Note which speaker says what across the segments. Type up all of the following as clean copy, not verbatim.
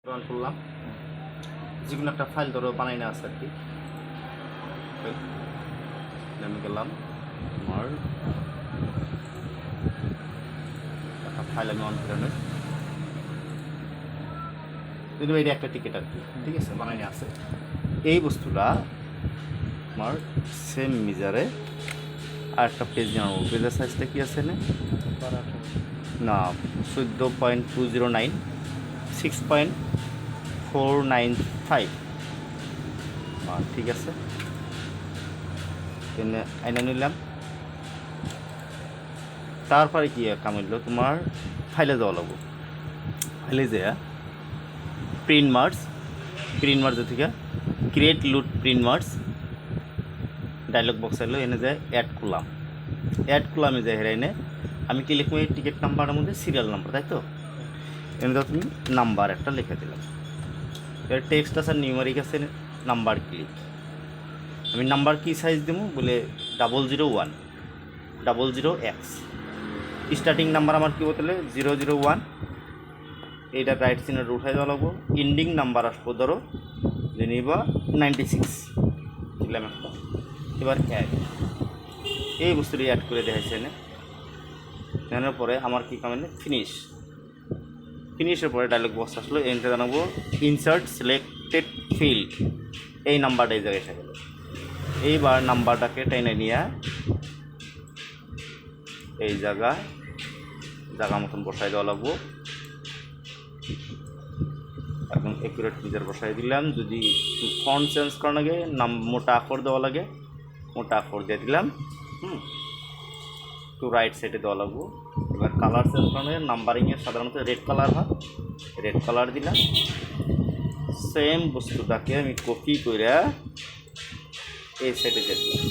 Speaker 1: Run করলাম যে কোনো একটা ফাইল ধরো বানাই না আছে আর কি। আমি গেলাম আমার একটা ফাইল আমি অন করে নেই, কিন্তু এটা একটা টিকিট আর কি, ঠিক আছে, বানাই না আছে। এই বস্তুটা আমার সেম মিজারে আর একটা পেজ জানাবো। পেজের সাইজটা কি আছে না 14.209 6.495, ঠিক আছে। আইনা নিলাম, তারপরে কি কাম হইল, তোমার ফাইলে যাওয়া লাগবো। ফাইলে যা প্রিন্ট মার্স থেকে ক্রিয়েট লুট প্রিন্ট মার্স ডায়লগ বক্স এলো, এনে যায় অ্যাড করলাম আমি যাই হেরা এনে আমি কি লিখবো, এই টিকিট নাম্বারের মধ্যে সিরিয়াল নাম্বার, তাই তো এনে দাও তুমি নাম্বার একটা লিখে দিলাম। এর টেক্সট আছে, নিউমারিক আছে, নাম্বার ক্লিক। আমি নাম্বার কি সাইজ দেবো বলে 00100X। স্টার্টিং নাম্বার আমার কী বলতে 001, এইটা রাইট সিনের উঠাই দেওয়া লাগবো। এন্ডিং নাম্বার আসবো ধরো যে নিবা 96 দিলাম একটা। এবার অ্যাড, এই বস্তুটি অ্যাড করে দেখাইছে এনে। নেওয়ার পরে আমার কী কাম এনে ফিনিশের পরে ডায়লগ বক্স আসলো, এনতে জানাবো ইনসার্ট সিলেক্টেড ফিল্ড, এই নাম্বারটা এই জায়গায় এসে গেল। এইবার নাম্বারটাকে টেনে নিয়ে এই জায়গা মতন বসাই দেওয়া লাগবো। এখন অ্যাকুরেট ফিচার বসাই দিলাম। যদি ফন্ট চেঞ্জ করা লাগে, মোটা আখর দেওয়া লাগে, মোটা আখর দিয়ে দিলাম। একটু রাইট সাইডে দেওয়া লাগবো। এবার কালার চেঞ্জ করা লাগে, নাম্বারিংয়ে সাধারণত রেড কালার হয়, রেড কালার দিলাম। সেম বস্তুটাকে আমি কপি করে এই সাইডে দিয়ে দিলাম,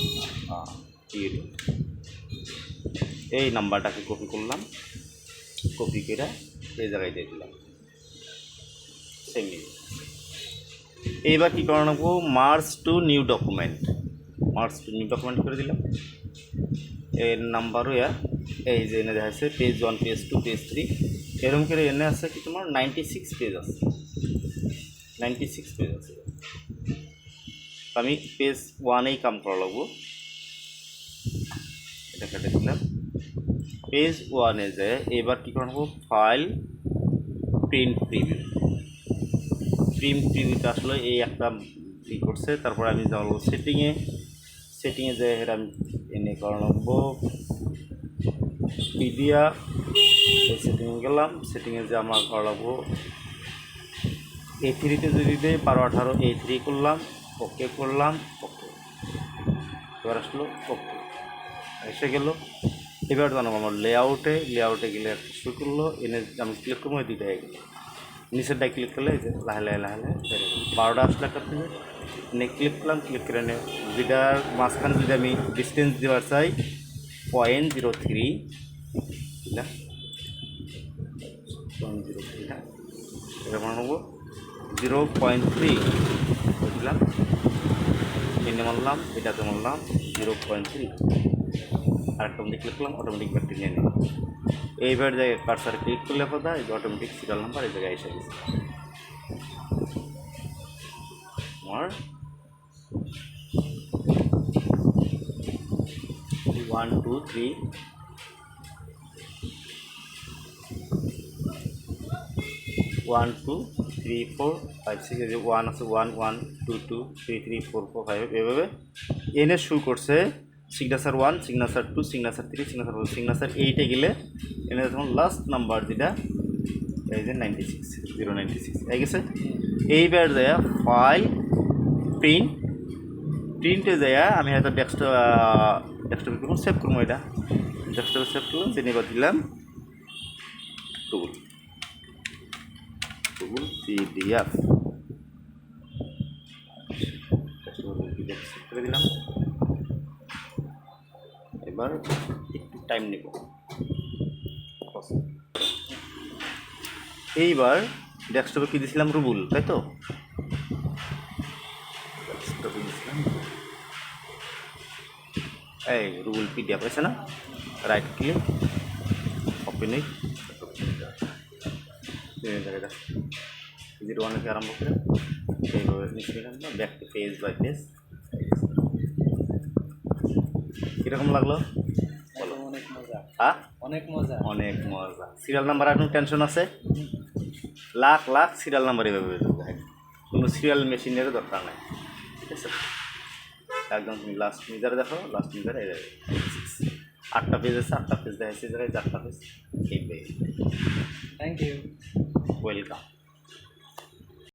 Speaker 1: এই নাম্বারটাকে কপি করলাম, কপি করে এই জায়গায় দিয়ে দিলাম সেম। এইবার কী করে নেবো, মার্জ টু নিউ ডকুমেন্ট করে দিলাম। এর নাম্বারও এই যে এনে দেখাচ্ছে পেজ 1, পেজ 2, পেজ 3, এরকম করে এনে আছে কি তোমার 96 পেজ আছে, 96 পেজ আছে। আমি পেজ 1-এই কাম করা লাগবো, এটা কেটে দিলাম। পেজ 1-এ যায় এবার কী করে নেবো, ফাইল প্রিন্ট প্রিভিউতে আসলে এই একটা ই করছে। তারপরে আমি যাবো সেটিংয়ে যে আমি এনে করে নেবো মিডিয়া, এই সেটিংয়ে গেলাম। সেটিংয়ে যে আমার করা লাগবো A3-তে যদি দেয় 12/18 A3 করলাম, ওকে করলাম, ওকে। এবার আসলো ওকে, এসে গেল। এবার জানাবো আমার লেআউটে গেলে শুরু করলো, এনে আমি ক্লিক করবো, দুইটা হয়ে গেলো। নিচেরটায় ক্লিক করলে এই যে লাহে লাহে 12টা আসলে একটা মিনিট এনে ক্লিক করে নে। যেটার মাঝখানে যদি আমি ডিস্টেন্স দেওয়ার চাই 0.03 দিলাম, 0.03, হ্যাঁ এটা বানাবো 0.3 দিলাম, এনে মারলাম, এটাতে মারলাম 0.3, আরেকটা মধ্যে ক্লিক করলাম, অটোমেটিক ব্যাগটি নিয়ে নিলাম। এইবার জায়গায় কার্সার ক্লিক করলে কথা এই অটোমেটিক সিরিয়াল নাম্বার এই জায়গায় এসে গেছে আমার 1 2 3 1 2 3 4 5 6, এই যে 1 আছে, 1 1 2 2 3 3 4 4 5 এভাবে এনে শুরু করছে। Signature 1, signature 2, signature 3, signature 4, signature 8-এ গেলে এনে তখন লাস্ট নাম্বার যেটা এই যে 96 096 এই গেছে। এইবার যায় ফাইল প্রিন্টে যায় আমি হয়তো ডেস্কটপে করবো, সেভ করবো, এটা ডেস্কটপে সেভ করলাম। জেনে এবার দিলাম টুল PDF করে দিলাম। এবার একটু টাইম নেব। এইবার ডেস্কটপে কী দিয়েছিলাম, রুবুল, তাই তো ডেস্কটপে দিয়েছিলাম এই রুবুল PDF আছে না, রাইট ক্লিক ওপেন, 01 থেকে আরম্ভ করে এইভাবে নিচে back to page by page. কীরকম লাগলো বলো?
Speaker 2: অনেক মজা,
Speaker 1: হ্যাঁ,
Speaker 2: অনেক মজা।
Speaker 1: অনেক মজা। সিরিয়াল নাম্বার এখন টেনশন আছে? লাখ লাখ সিরিয়াল নাম্বার এভাবে দেয়, কোনো সিরিয়াল মেশিনেরও দরকার নাই। ঠিক আছে, একদম তুমি লাস্ট মিজারে দেখো, লাস্ট মিজারে 8টা পেজ আছে, 8টা পেজ দেখাচ্ছে জায়গায় 4টা পেজ, এই পেজ।
Speaker 2: Thank you.
Speaker 1: ওয়েলকাম।